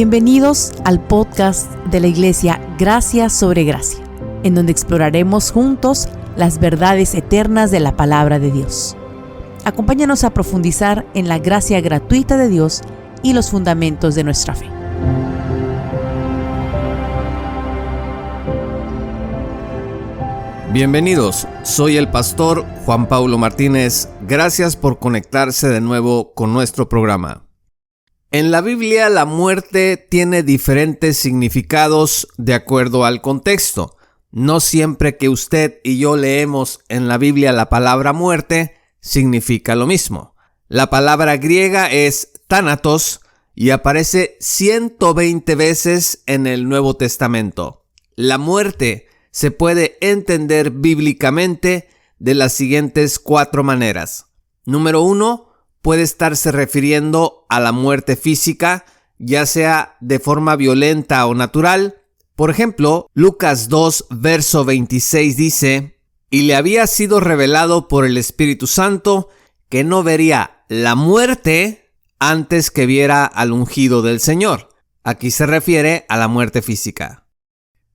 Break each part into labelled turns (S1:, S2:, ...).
S1: Bienvenidos al podcast de la Iglesia Gracia sobre Gracia, en donde exploraremos juntos las verdades eternas de la Palabra de Dios. Acompáñanos a profundizar en la gracia gratuita de Dios y los fundamentos de nuestra fe.
S2: Bienvenidos, soy el pastor Juan Pablo Martínez. Gracias por conectarse de nuevo con nuestro programa. En la Biblia, la muerte tiene diferentes significados de acuerdo al contexto. No siempre que usted y yo leemos en la Biblia la palabra muerte, significa lo mismo. La palabra griega es thanatos y aparece 120 veces en el Nuevo Testamento. La muerte se puede entender bíblicamente de las siguientes 4 maneras. Número 1, puede estarse refiriendo a la muerte física, ya sea de forma violenta o natural. Por ejemplo, Lucas 2, verso 26 dice: «Y le había sido revelado por el Espíritu Santo que no vería la muerte antes que viera al ungido del Señor». Aquí se refiere a la muerte física.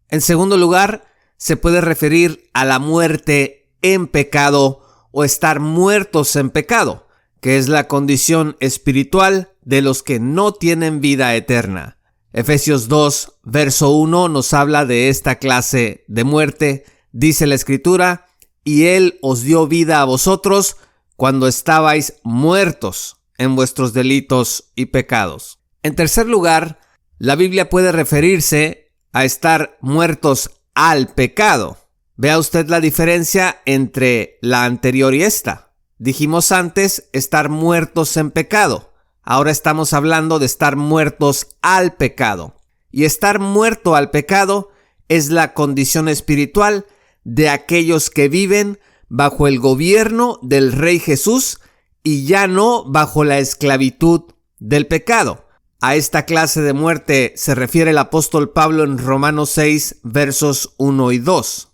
S2: En segundo lugar, se puede referir a la muerte en pecado o estar muertos en pecado, que es la condición espiritual de los que no tienen vida eterna. Efesios 2, verso 1 nos habla de esta clase de muerte. Dice la Escritura: «Y Él os dio vida a vosotros cuando estabais muertos en vuestros delitos y pecados». En tercer lugar, la Biblia puede referirse a estar muertos al pecado. Vea usted la diferencia entre la anterior y esta. Dijimos antes estar muertos en pecado. Ahora estamos hablando de estar muertos al pecado. Y estar muerto al pecado es la condición espiritual de aquellos que viven bajo el gobierno del Rey Jesús y ya no bajo la esclavitud del pecado. A esta clase de muerte se refiere el apóstol Pablo en Romanos 6, versos 1 y 2.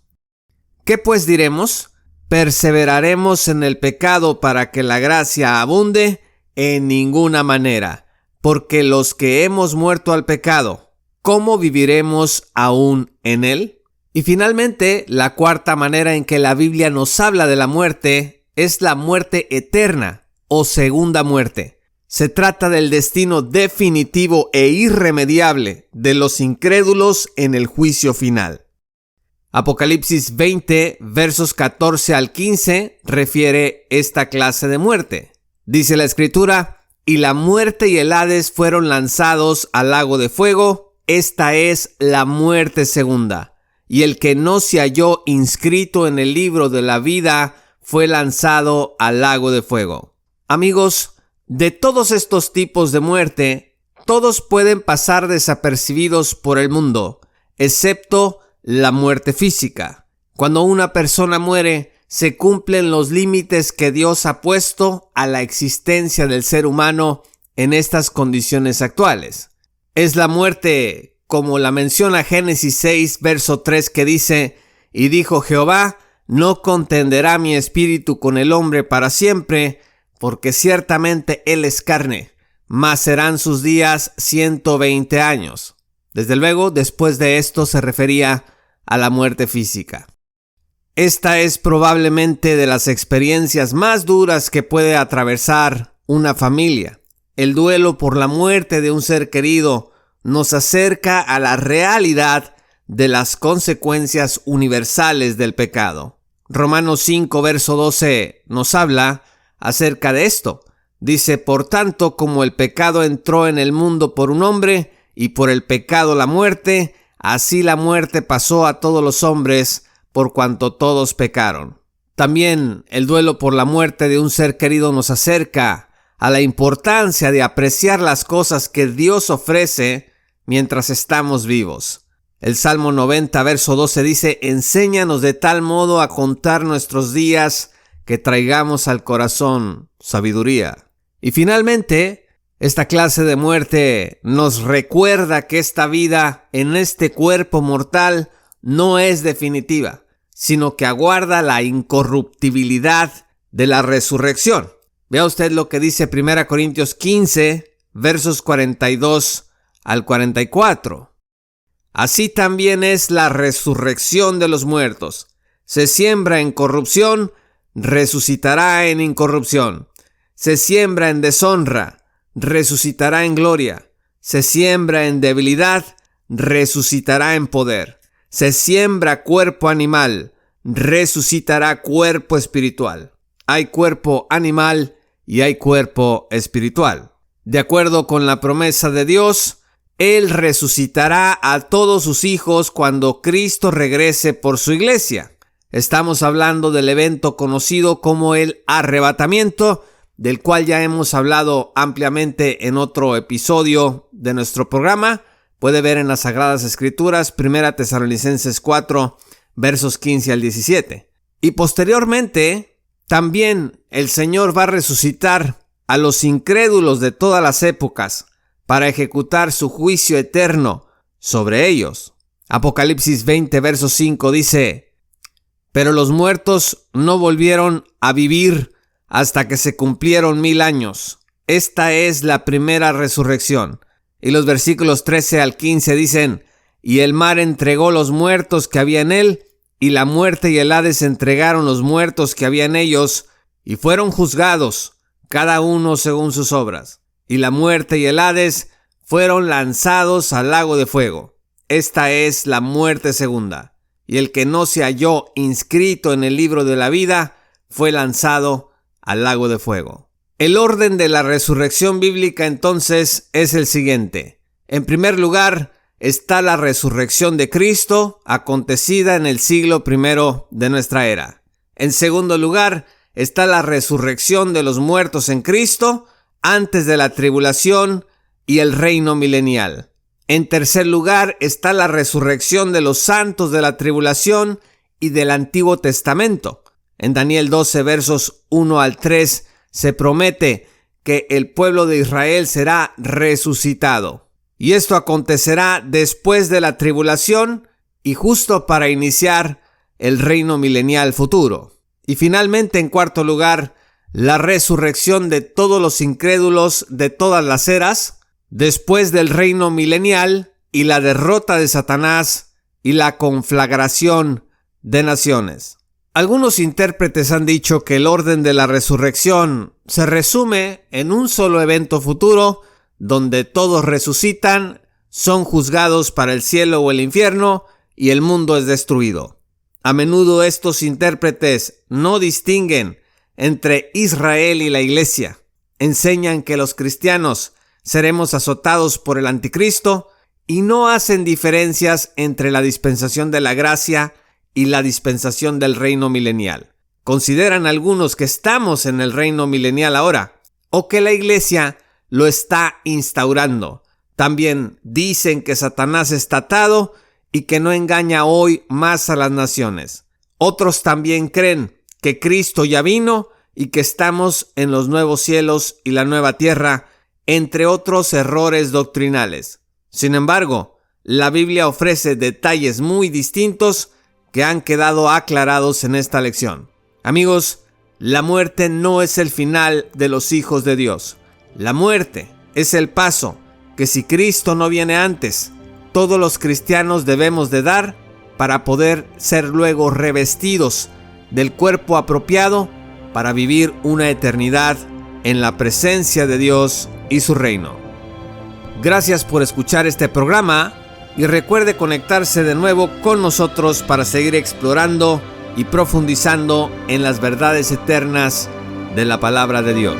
S2: ¿Qué pues diremos? ¿Perseveraremos en el pecado para que la gracia abunde? En ninguna manera, porque los que hemos muerto al pecado, ¿cómo viviremos aún en él? Y finalmente, la cuarta manera en que la Biblia nos habla de la muerte es la muerte eterna o segunda muerte. Se trata del destino definitivo e irremediable de los incrédulos en el juicio final. Apocalipsis 20, versos 14 al 15, refiere esta clase de muerte. Dice la Escritura: «Y la muerte y el Hades fueron lanzados al lago de fuego. Esta es la muerte segunda. Y el que no se halló inscrito en el libro de la vida fue lanzado al lago de fuego». Amigos, de todos estos tipos de muerte, todos pueden pasar desapercibidos por el mundo, excepto la muerte física. Cuando una persona muere, se cumplen los límites que Dios ha puesto a la existencia del ser humano en estas condiciones actuales. Es la muerte, como la menciona Génesis 6, verso 3, que dice: «Y dijo Jehová, no contenderá mi espíritu con el hombre para siempre, porque ciertamente él es carne, mas serán sus días 120 años». Desde luego, después de esto se refería a la muerte física. Esta es probablemente de las experiencias más duras que puede atravesar una familia. El duelo por la muerte de un ser querido nos acerca a la realidad de las consecuencias universales del pecado. Romanos 5, verso 12 nos habla acerca de esto. Dice: «Por tanto, como el pecado entró en el mundo por un hombre, y por el pecado la muerte, así la muerte pasó a todos los hombres, por cuanto todos pecaron». También el duelo por la muerte de un ser querido nos acerca a la importancia de apreciar las cosas que Dios ofrece mientras estamos vivos. El Salmo 90, verso 12 dice: «Enséñanos de tal modo a contar nuestros días que traigamos al corazón sabiduría». Y finalmente, esta clase de muerte nos recuerda que esta vida en este cuerpo mortal no es definitiva, sino que aguarda la incorruptibilidad de la resurrección. Vea usted lo que dice 1 Corintios 15, versos 42 al 44. Así también es la resurrección de los muertos. Se siembra en corrupción, resucitará en incorrupción. Se siembra en deshonra, resucitará en gloria. Se siembra en debilidad, resucitará en poder. Se siembra cuerpo animal, resucitará cuerpo espiritual. Hay cuerpo animal y hay cuerpo espiritual. De acuerdo con la promesa de Dios, Él resucitará a todos sus hijos cuando Cristo regrese por su iglesia. Estamos hablando del evento conocido como el arrebatamiento, del cual ya hemos hablado ampliamente en otro episodio de nuestro programa. Puede ver en las Sagradas Escrituras, 1 Tesalonicenses 4, versos 15 al 17. Y posteriormente, también el Señor va a resucitar a los incrédulos de todas las épocas para ejecutar su juicio eterno sobre ellos. Apocalipsis 20, verso 5 dice: pero los muertos no volvieron a vivir hasta que se cumplieron 1000 años. Esta es la primera resurrección. Y los versículos 13 al 15 dicen: y el mar entregó los muertos que había en él, y la muerte y el Hades entregaron los muertos que había en ellos, y fueron juzgados, cada uno según sus obras. Y la muerte y el Hades fueron lanzados al lago de fuego. Esta es la muerte segunda. Y el que no se halló inscrito en el libro de la vida fue lanzado al lago de fuego. El orden de la resurrección bíblica entonces es el siguiente. En primer lugar está la resurrección de Cristo, acontecida en el siglo I de nuestra era. En segundo lugar está la resurrección de los muertos en Cristo, antes de la tribulación y el reino milenial. En tercer lugar está la resurrección de los santos de la tribulación y del Antiguo Testamento. En Daniel 12, versos 1 al 3, se promete que el pueblo de Israel será resucitado. Y esto acontecerá después de la tribulación y justo para iniciar el reino milenial futuro. Y finalmente, en cuarto lugar, la resurrección de todos los incrédulos de todas las eras, después del reino milenial y la derrota de Satanás y la conflagración de naciones. Algunos intérpretes han dicho que el orden de la resurrección se resume en un solo evento futuro donde todos resucitan, son juzgados para el cielo o el infierno y el mundo es destruido. A menudo estos intérpretes no distinguen entre Israel y la iglesia. Enseñan que los cristianos seremos azotados por el anticristo y no hacen diferencias entre la dispensación de la gracia y la dispensación del reino milenial. Consideran algunos que estamos en el reino milenial ahora o que la iglesia lo está instaurando. También dicen que Satanás está atado y que no engaña hoy más a las naciones. Otros también creen que Cristo ya vino y que estamos en los nuevos cielos y la nueva tierra, entre otros errores doctrinales. Sin embargo, la Biblia ofrece detalles muy distintos que han quedado aclarados en esta lección. Amigos, la muerte no es el final de los hijos de Dios. La muerte es el paso que, si Cristo no viene antes, todos los cristianos debemos de dar para poder ser luego revestidos del cuerpo apropiado para vivir una eternidad en la presencia de Dios y su reino. Gracias por escuchar este programa y recuerde conectarse de nuevo con nosotros para seguir explorando y profundizando en las verdades eternas de la palabra de Dios.